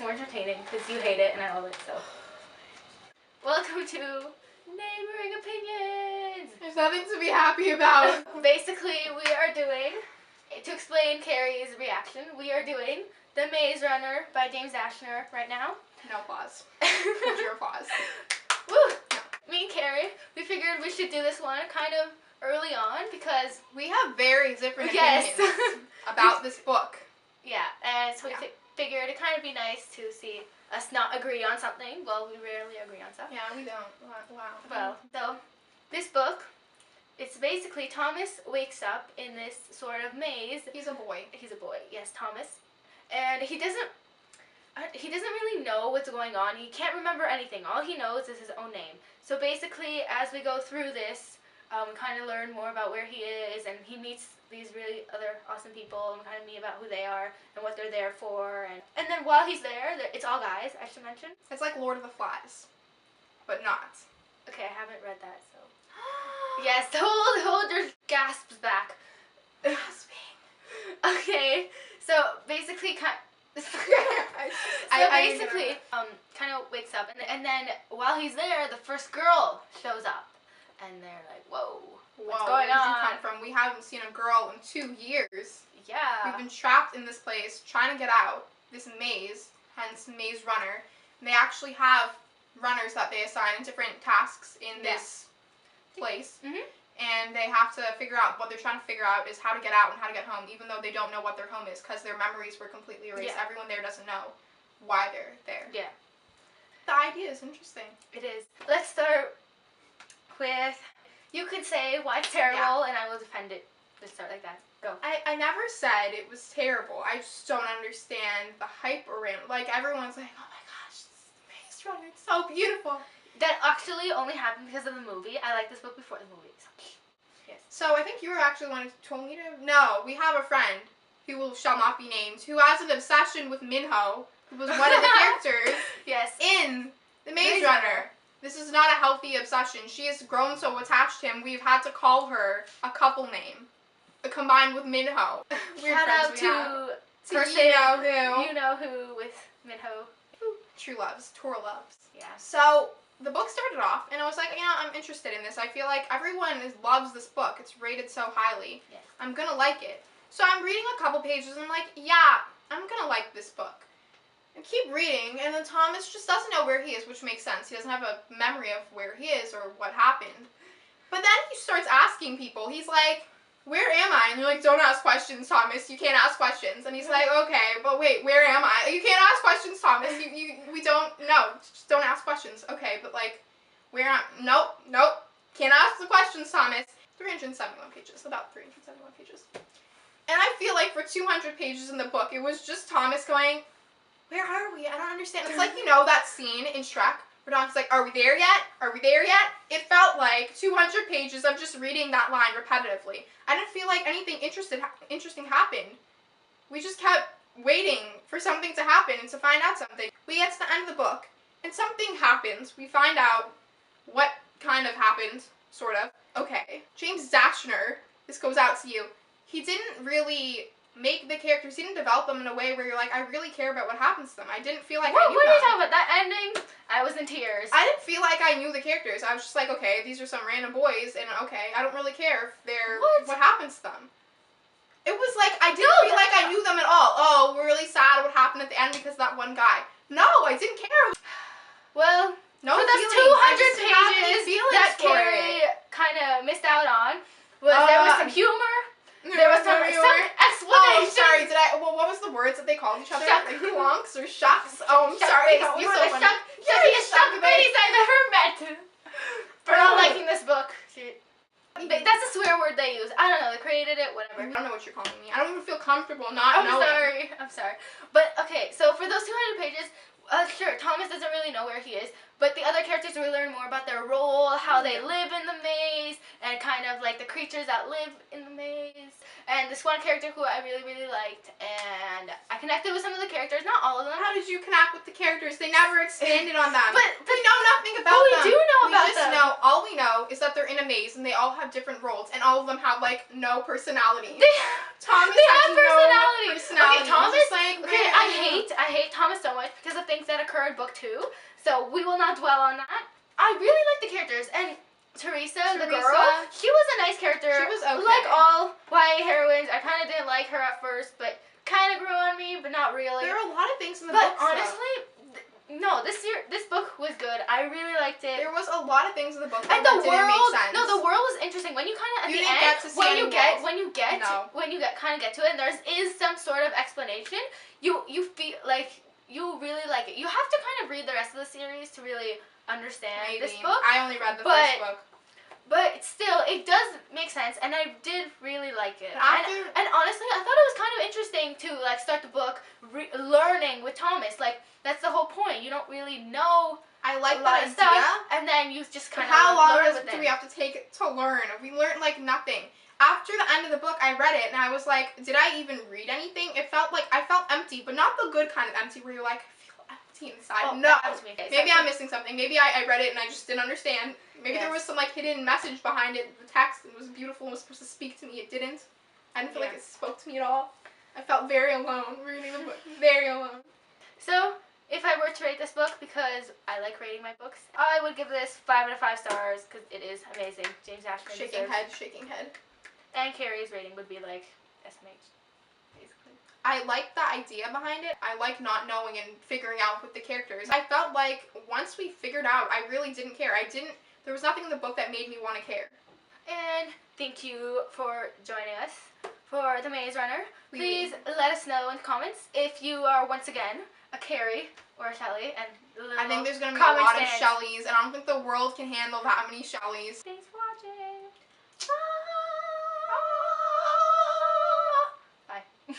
more entertaining because you hate it and I love it, so. Welcome to Neighboring Opinions! There's nothing to be happy about. Basically, we are doing, to explain Carrie's reaction, we are doing The Maze Runner by James Dashner right now. No applause. Hold your applause. Woo! No. Me and Carrie, we figured we should do this one kind of early on because we have very different opinions about this book. Yeah, and so we figured it'd kind of be nice to see us not agree on something. Well, we rarely agree on stuff. Yeah, we don't. Wow. Well, so this book, it's basically Thomas wakes up in this sort of maze. He's a boy. He's a boy, yes, Thomas. And he doesn't really know what's going on. He can't remember anything. All he knows is his own name. So basically, as we go through this, we kind of learn more about where he is, and he meets these really other awesome people and kind of meet about who they are and what they're there for. And then while he's there, it's all guys, I should mention. It's like Lord of the Flies, but not. Okay, I haven't read that, so. Yes, hold your gasps back. Gasping. Okay, so basically, kind of wakes up, and then while he's there, the first girl shows up, and they're like, whoa, what's going where did on? you come from? We haven't seen a girl in 2 years. Yeah. We've been trapped in this place, trying to get out, this maze, hence Maze Runner. And they actually have runners that they assign in different tasks in this place. Mm-hmm. And they have to figure out, what they're trying to figure out is how to get out and how to get home, even though they don't know what their home is, because their memories were completely erased. Yeah. Everyone there doesn't know why they're there. Yeah. The idea is interesting. It is. Let's start with, you could say why it's terrible, and I will defend it. Let's start like that. Go. I never said it was terrible. I just don't understand the hype around. Like, everyone's like, oh my gosh, this Maze Runner, it's so beautiful. That actually only happened because of the movie. I liked this book before the movie. So. Yes. So I think you were actually the one who told me to. No, we have a friend who shall not be named who has an obsession with Minho, who was one of the characters in the Maze Runner. This is not a healthy obsession. She has grown so attached to him. We've had to call her a couple name, combined with Minho. Shout out to you know who with Minho. True loves, tour loves. Yeah. So the book started off, and I was like, I'm interested in this. I feel like everyone loves this book. It's rated so highly. Yes. I'm gonna like it. So I'm reading a couple pages, and I'm like, yeah, I'm gonna like this book. And keep reading, and then Thomas just doesn't know where he is, which makes sense. He doesn't have a memory of where he is or what happened. But then he starts asking people. He's like, where am I? And you're like, don't ask questions, Thomas. You can't ask questions. And he's like, okay, but wait, where am I? You can't ask questions, Thomas. We don't know. Just don't ask questions. Okay, but like, where am I? Nope. Can't ask the questions, Thomas. 371 pages, about 371 pages. And I feel like for 200 pages in the book, it was just Thomas going, where are we? I don't understand. It's like, that scene in Shrek where Thomas is like, are we there yet? Are we there yet? It felt like 200 pages of just reading that line repetitively. I didn't feel like anything interesting happened. We just kept waiting for something to happen and to find out something. We get to the end of the book, and something happens. We find out what kind of happened, sort of. Okay, James Dashner, this goes out to you. He didn't really make the characters, he didn't develop them in a way where you're like, I really care about what happens to them. I didn't feel like I knew What are you them. talking about? That ending? I was in tears. I didn't feel like I knew the characters. I was just like, okay, these are some random boys, and okay, I don't really care if they're, what happens to them. It was like, I didn't feel like I knew them at all. Oh, we're really sad what happened at the end because of that one guy. No, I didn't care. Well, no for those 200 pages that Carrie kind of missed out on, there was some humor. There was some explanation. Oh, sorry. What was the words that they called each other? Shuck. Like clunks or shucks? Oh, I'm sorry. That was You so were the shuckiest shuck face I've ever met. For not liking this book. That's a swear word they use. I don't know. They created it. Whatever. I don't know what you're calling me. I don't even feel comfortable not knowing. I'm sorry. But okay. So for those 200 pages, sure, Thomas doesn't really know where he is, but the other characters, we learn more about their role, how they live in the maze, and kind of like the creatures that live in the maze. and this one character who I really, really liked, and I connected with some of the characters, not all of them. How did you connect with the characters? They never expanded on them. But we know nothing about we them. do know about We just them. know, all we know is that they're in a maze and they all have different roles and all of them have like no personality. Thomas they has have personality. no personality. Okay, Thomas. He's just like, Okay, I hate Thomas so much because of things that occur in book 2. So we will not dwell on that. I really like the characters, and Teresa, the girl, she was a nice character. She was okay. Like all YA heroines, I kind of didn't like her at first, but kind of grew on me, but not really. There are a lot of things in the But book. honestly, no, this book was good. I really liked it. There was a lot of things in the book And that the didn't make world, sense. no, the world was interesting. When you kind of at You the didn't end, get to see any worlds. when you get kind of get to it, and there is some sort of explanation. You feel like you really like it. You have to kind of read the rest of the series to really understand this book. I only read the first book. But still, it does make sense, and I did really like it. After- and honestly, I thought it was kind of interesting to like start the book learning with Thomas. Like that's the whole point. You don't really know I like a lot that of stuff, idea. and then you just kind of How long learn with do it. we have to take to learn? We learned like nothing. After the end of the book, I read it and I was like, did I even read anything? It felt like I felt empty, but not the good kind of empty where you're like, I feel empty inside. Oh, No. that was me. Maybe I'm missing something. Maybe I read it and I just didn't understand. Maybe there Yes. was some like hidden message behind it. The text was beautiful and was supposed to speak to me. It didn't. I didn't feel like Yeah. it spoke to me at all. I felt very alone reading the book. Very alone. So, if I were to rate this book, because I like rating my books, I would give this 5 out of 5 stars because it is amazing. James Ashton. Shaking head, shaking head. And Carrie's rating would be like SMH, basically. I like the idea behind it. I like not knowing and figuring out with the characters. I felt like once we figured out, I really didn't care. There was nothing in the book that made me want to care. And thank you for joining us for The Maze Runner. Please let us know in the comments if you are once again a Carrie or a Shelley. And I think there's going to be a lot of Shelleys, and I don't think the world can handle that many Shelleys. Thanks for watching. Bye.